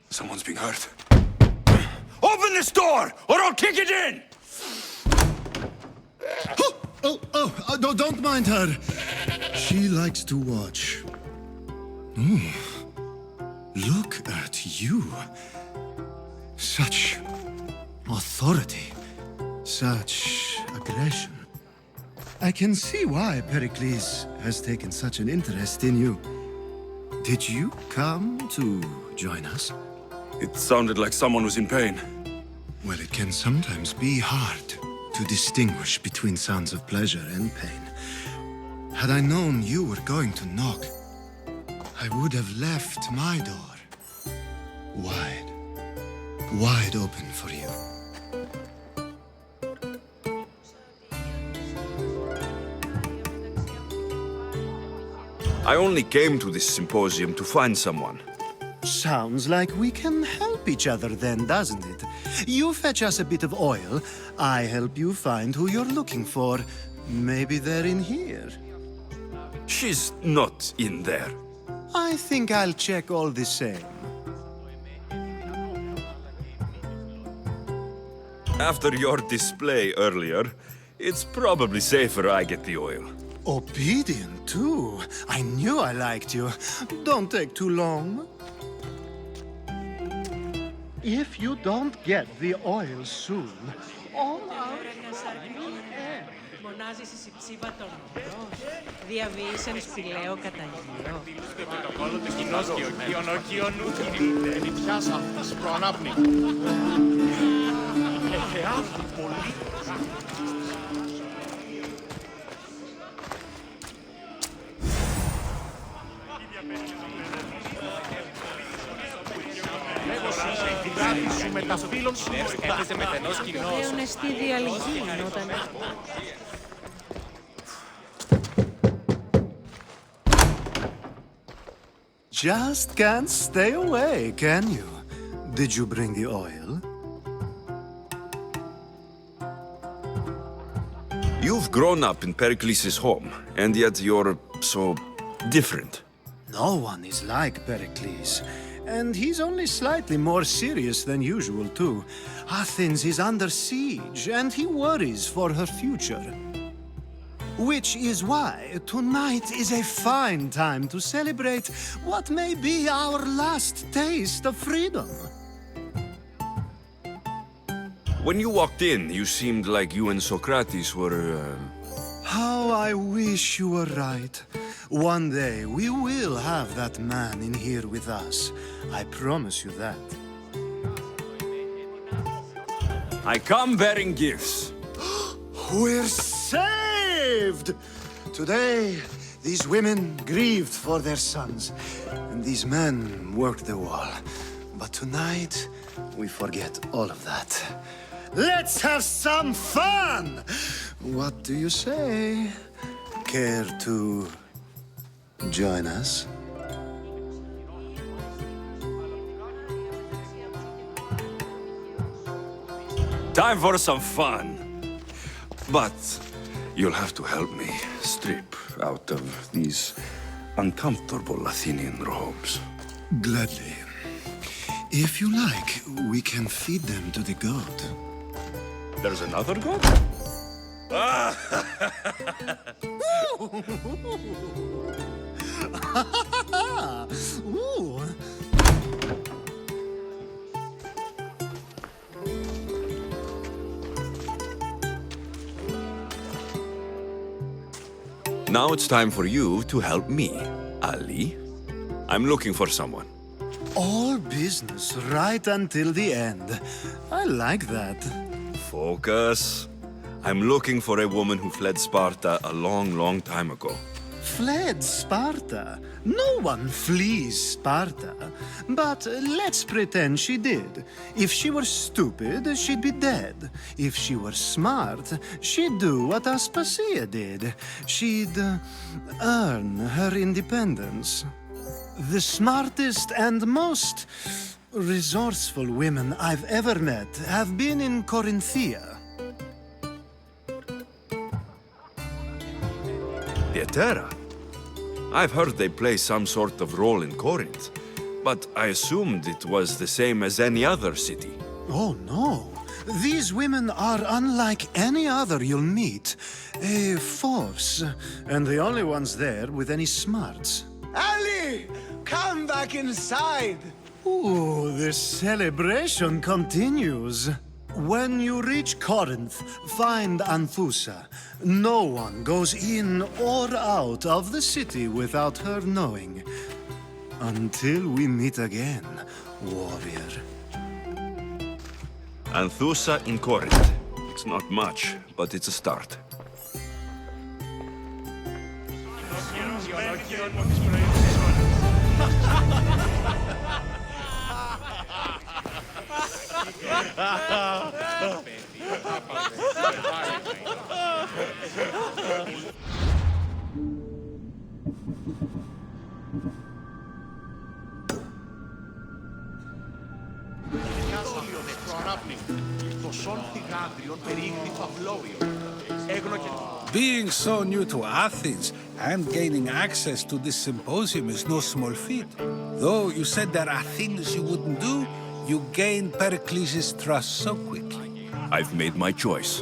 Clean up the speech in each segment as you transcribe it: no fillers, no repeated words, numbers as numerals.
Someone's being hurt. Open this door, or I'll kick it in! No, don't mind her. She likes to watch. Look at you. Such authority. Such aggression. I can see why Perikles has taken such an interest in you. Did you come to join us? It sounded like someone was in pain. Well, it can sometimes be hard to distinguish between sounds of pleasure and pain. Had I known you were going to knock, I would have left my door wide open for you. I only came to this symposium to find someone. Sounds like we can help each other then, doesn't it? You fetch us a bit of oil, I help you find who you're looking for. Maybe they're in here. She's not in there. I think I'll check all the same. After your display earlier, it's probably safer I get the oil. Obedient, too. I knew I liked you. Don't take too long. If you don't get the oil soon, all our... Μονάζει στη συψίβα των ορός, διαβίησεν σπηλαίο καταγείο. Το πρωτοκόλλο του κοινός γεωκίων ούτινιν, νηπιάσα αυτής προανάπνη. Εθεάβου πολύ. Σου με τα φίλων σου έπαιζε με τενός κοινός. Πλέον εστί διαλυγήν όταν... Just can't stay away, can you? Did you bring the oil? You've grown up in Perikles' home, and yet you're so different. No one is like Perikles. And he's only slightly more serious than usual, too. Athens is under siege, and he worries for her future. Which is why tonight is a fine time to celebrate what may be our last taste of freedom. When you walked in, you seemed like you and Socrates were... How I wish you were right. One day we will have that man in here with us. I promise you that. I come bearing gifts. We're saved! Today, these women grieved for their sons, and these men worked the wall. But tonight, we forget all of that. Let's have some fun! What do you say? Care to join us? Time for some fun. But you'll have to help me strip out of these uncomfortable Athenian robes. Gladly. If you like, we can feed them to the god. There's another god? Ooh. Now it's time for you to help me, Ali. I'm looking for someone. All business right until the end. I like that. Focus. I'm looking for a woman who fled Sparta a long, long time ago. Fled Sparta? No one flees Sparta. But let's pretend she did. If she were stupid, she'd be dead. If she were smart, she'd do what Aspasia did. She'd earn her independence. The smartest and most resourceful women I've ever met have been in Corinthia. Pietera? I've heard they play some sort of role in Corinth, but I assumed it was the same as any other city. Oh, no. These women are unlike any other you'll meet. A force, and the only ones there with any smarts. Ali! Come back inside! Ooh, the celebration continues. When you reach Corinth, find Anthusa. No one goes in or out of the city without her knowing. Until we meet again, warrior. Anthusa in Corinth. It's not much, but it's a start. Being so new to Athens and gaining access to this symposium is no small feat. Though you said there are things you wouldn't do, you gained Perikles' trust so quickly. I've made my choice.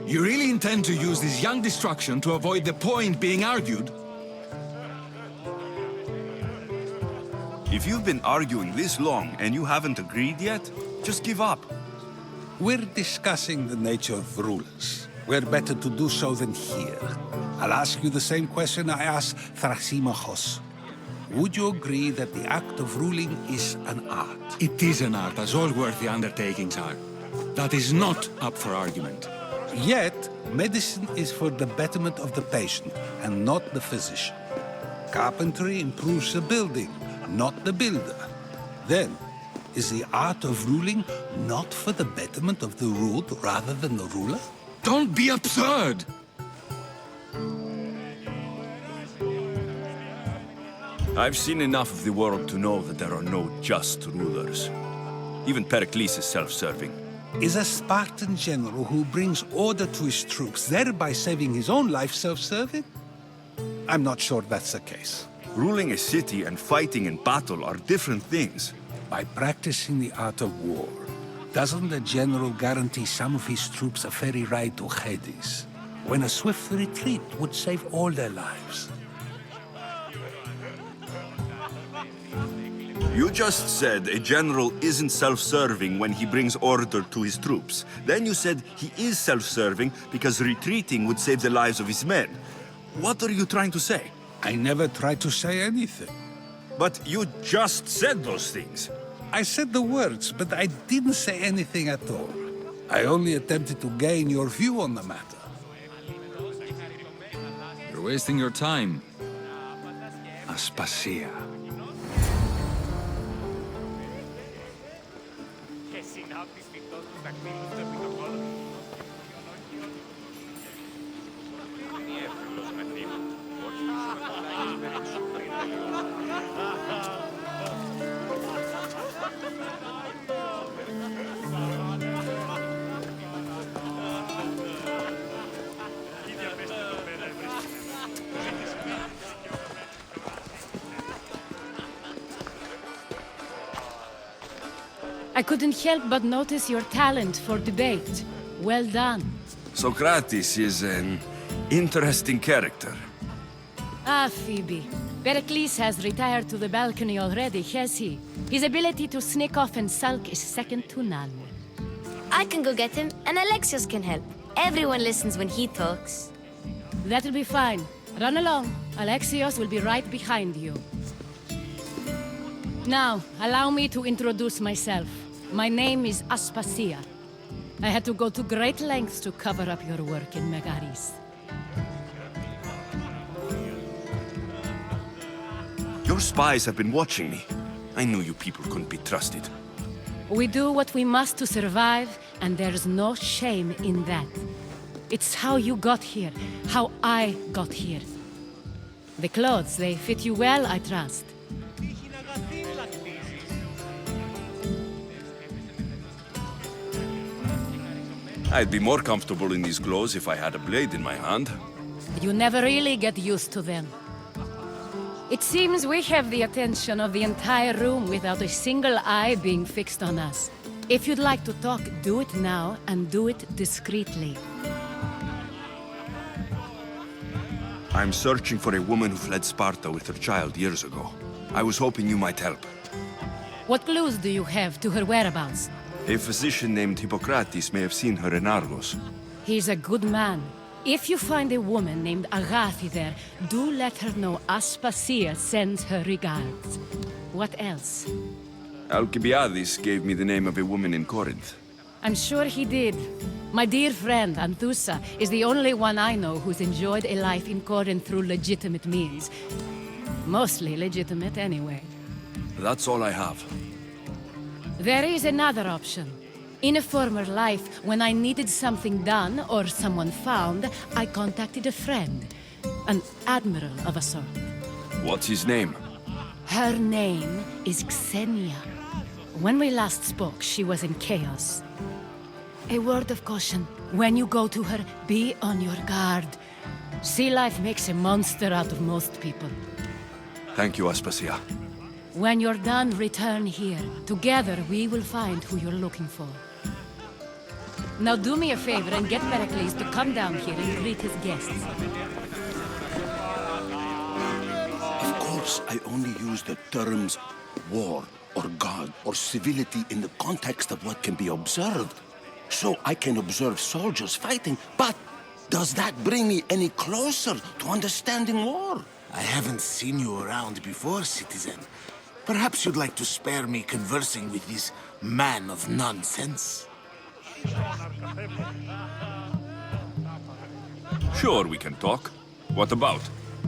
You really intend to use this young destruction to avoid the point being argued? If you've been arguing this long and you haven't agreed yet, just give up. We're discussing the nature of rulers. Where better to do so than here? I'll ask you the same question I asked Thrasymachos. Would you agree that the act of ruling is an art? It is an art, as all worthy undertakings are. That is not up for argument. Yet, medicine is for the betterment of the patient and not the physician. Carpentry improves the building, not the builder. Then, is the art of ruling not for the betterment of the ruled rather than the ruler? Don't be absurd! I've seen enough of the world to know that there are no just rulers. Even Perikles is self-serving. Is a Spartan general who brings order to his troops, thereby saving his own life, self-serving? I'm not sure that's the case. Ruling a city and fighting in battle are different things. By practicing the art of war, doesn't the general guarantee some of his troops a ferry ride to Hades, when a swift retreat would save all their lives? You just said a general isn't self-serving when he brings order to his troops. Then you said he is self-serving because retreating would save the lives of his men. What are you trying to say? I never tried to say anything. But you just said those things. I said the words, but I didn't say anything at all. I only attempted to gain your view on the matter. You're wasting your time. Aspasia. I couldn't help but notice your talent for debate. Well done. Socrates is an interesting character. Ah, Phoebe. Pericles has retired to the balcony already, has he? His ability to sneak off and sulk is second to none. I can go get him, and Alexios can help. Everyone listens when he talks. That'll be fine. Run along. Alexios will be right behind you. Now, allow me to introduce myself. My name is Aspasia. I had to go to great lengths to cover up your work in Megaris. Your spies have been watching me. I knew you people couldn't be trusted. We do what we must to survive, and there's no shame in that. It's how you got here, how I got here. The clothes, they fit you well, I trust. I'd be more comfortable in these clothes if I had a blade in my hand. You never really get used to them. It seems we have the attention of the entire room without a single eye being fixed on us. If you'd like to talk, do it now, and do it discreetly. I'm searching for a woman who fled Sparta with her child years ago. I was hoping you might help. What clues do you have to her whereabouts? A physician named Hippocrates may have seen her in Argos. He's a good man. If you find a woman named Agathi there, do let her know Aspasia sends her regards. What else? Alcibiades gave me the name of a woman in Corinth. I'm sure he did. My dear friend, Anthusa, is the only one I know who's enjoyed a life in Corinth through legitimate means. Mostly legitimate, anyway. That's all I have. There is another option. In a former life, when I needed something done or someone found, I contacted a friend. An admiral of a sort. What's his name? Her name is Xenia. When we last spoke, she was in chaos. A word of caution. When you go to her, be on your guard. Sea life makes a monster out of most people. Thank you, Aspasia. When you're done, return here. Together, we will find who you're looking for. Now do me a favor and get Perikles to come down here and greet his guests. Of course, I only use the terms war or God or civility in the context of what can be observed. So I can observe soldiers fighting, but does that bring me any closer to understanding war? I haven't seen you around before, citizen. Perhaps you'd like to spare me conversing with this man of nonsense? Sure, we can talk. What about?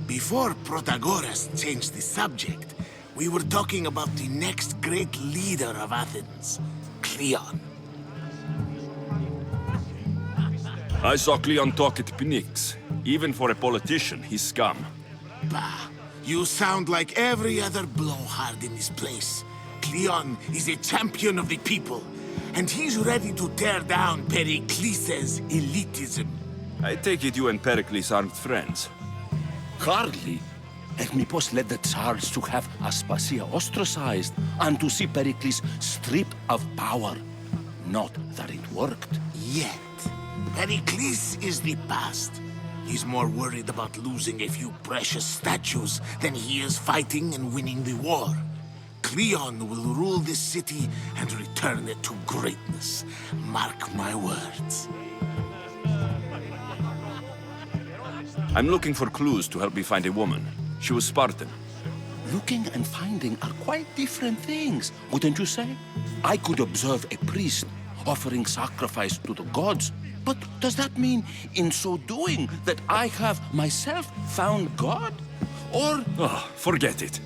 Before Protagoras changed the subject, we were talking about the next great leader of Athens, Cleon. I saw Cleon talk at Pnyx. Even for a politician, he's scum. Bah, you sound like every other blowhard in this place. Cleon is a champion of the people, and he's ready to tear down Perikles' elitism. I take it you and Perikles aren't friends. Hardly. Hermippos led the Tsars to have Aspasia ostracized and to see Perikles stripped of power. Not that it worked. Yet, Perikles is the past. He's more worried about losing a few precious statues than he is fighting and winning the war. Cleon will rule this city and return it to greatness. Mark my words. I'm looking for clues to help me find a woman. She was Spartan. Looking and finding are quite different things, wouldn't you say? I could observe a priest offering sacrifice to the gods, but does that mean, in so doing, that I have myself found God? Or... Oh, forget it.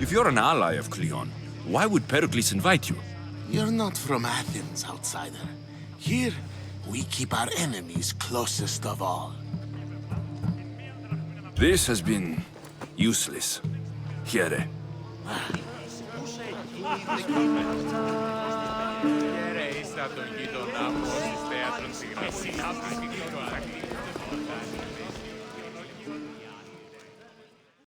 If you're an ally of Cleon, why would Perikles invite you? You're not from Athens, outsider. Here, we keep our enemies closest of all. This has been useless. Here. Τον γείτονά μου ως θέατρο συγγραφής.